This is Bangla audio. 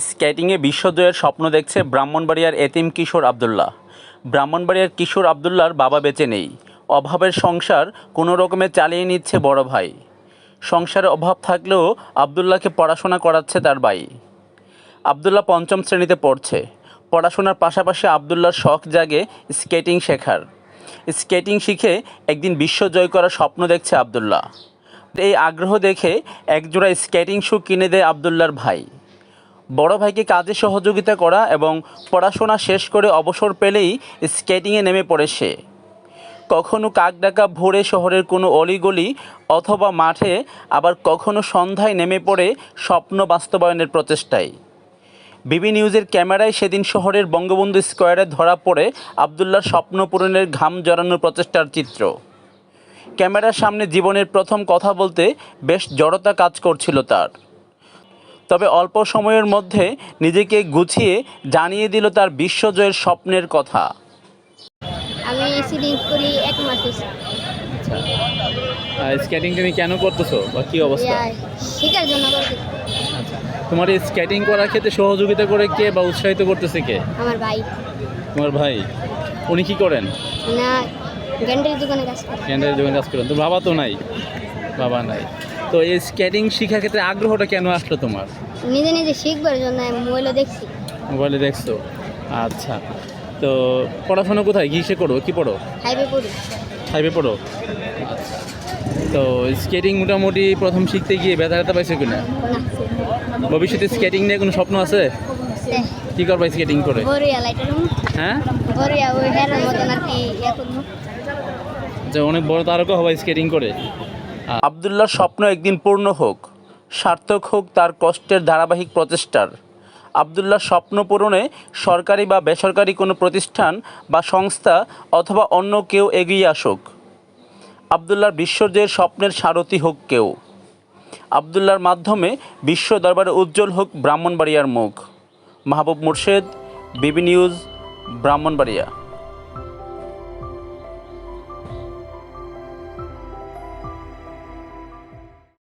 স্কেটিংয়ে বিশ্বজয়ের স্বপ্ন দেখছে ব্রাহ্মণবাড়িয়ার এতিম কিশোর আবদুল্লাহ। ব্রাহ্মণবাড়িয়ার কিশোর আবদুল্লাহর বাবা বেঁচে নেই। অভাবের সংসার কোনো রকমে চালিয়ে নিচ্ছে বড় ভাই। সংসারে অভাব থাকলেও আবদুল্লাহকে পড়াশোনা করাচ্ছে তার ভাই। আবদুল্লাহ পঞ্চম শ্রেণীতে পড়ছে। পড়াশোনার পাশাপাশি আবদুল্লাহর শখ জাগে স্কেটিং শেখার। স্কেটিং শিখে একদিন বিশ্ব জয় করার স্বপ্ন দেখছে আবদুল্লাহ। এই আগ্রহ দেখে একজোড়া স্কেটিং শু কিনে দেয় আবদুল্লাহর ভাই। বড় ভাইকে কাজে সহযোগিতা করা এবং পড়াশোনা শেষ করে অবসর পেলেই স্কেটিংয়ে নেমে পড়ে সে। কখনো কাকডাকা ভোরে শহরের কোনো অলিগলি অথবা মাঠে, আবার কখনো সন্ধ্যায় নেমে পড়ে স্বপ্ন বাস্তবায়নের প্রচেষ্টায়। বিবি নিউজের ক্যামেরায় সেদিন শহরের বঙ্গবন্ধু স্কোয়ারে ধরা পড়ে আবদুল্লাহর স্বপ্ন পূরণের ঘাম জড়ানোর প্রচেষ্টার চিত্র। ক্যামেরার সামনে জীবনের প্রথম কথা বলতে বেশ জড়তা কাজ করছিল তার। তবে অল্প সময়ের মধ্যে নিজেকে গুছিয়ে জানিয়ে দিল তার বিশ্বজয়ের স্বপ্নের কথা। আমি স্কেটিং করি 1 মাস হয়েছে। স্কেটিং তুমি কেন করতেছো বা কি অবস্থা? শেখার জন্য করতে। আচ্ছা, তোমার এই স্কেটিং করার ক্ষেত্রে সহযোগিতা করে কে বা উৎসাহিত করতেছে কে? আমার ভাই। তোমার ভাই? উনি কি করেন? না, গ্যান্ডারির দোকানে কাজ করে। গ্যান্ডারির দোকানে কাজ করেন। তো বাবা তো নাই? বাবা নাই। তো এই স্কেটিং শেখার ক্ষেত্রে আগ্রহটা কেন আসলো তোমার? নিজে নিজে শিখবার জন্য আমি মোবাইলে দেখছি। মোবাইলে দেখছো? আচ্ছা, তো পড়াশোনা কোথায় কিসে করো, কি পড়ো? হাইওয়ে পড়ি। ফাইভে পড়ো? আচ্ছা, তো স্কেটিং মোটামুটি প্রথম শিখতে গিয়ে ব্যথা ব্যথা পাইছো কিনা? না, ভবিষ্যতে স্কেটিং নিয়ে কোনো স্বপ্ন আছে? কি করবা স্কেটিং করে? বড়িয়া লাইটার হ্যাঁ, বড়িয়া ওই হেরার মতন আর কি ইয়ে করবো। যে অনেক বড় তারকা হবে স্কেটিং করে। আবদুল্লাহর স্বপ্ন একদিন পূর্ণ হোক, সার্থক হোক তার কষ্টের ধারাবাহিক প্রচেষ্টার। আবদুল্লাহর স্বপ্ন পূরণে সরকারি বা বেসরকারি কোনো প্রতিষ্ঠান বা সংস্থা অথবা অন্য কেউ এগিয়ে আসুক। আবদুল্লাহর বিশ্বজয়ের স্বপ্নের সারথি হোক কেউ। আবদুল্লাহর মাধ্যমে বিশ্ব দরবারে উজ্জ্বল হোক ব্রাহ্মণবাড়িয়ার মুখ। মাহবুব মুর্শেদ, বিবি নিউজ, ব্রাহ্মণবাড়িয়া।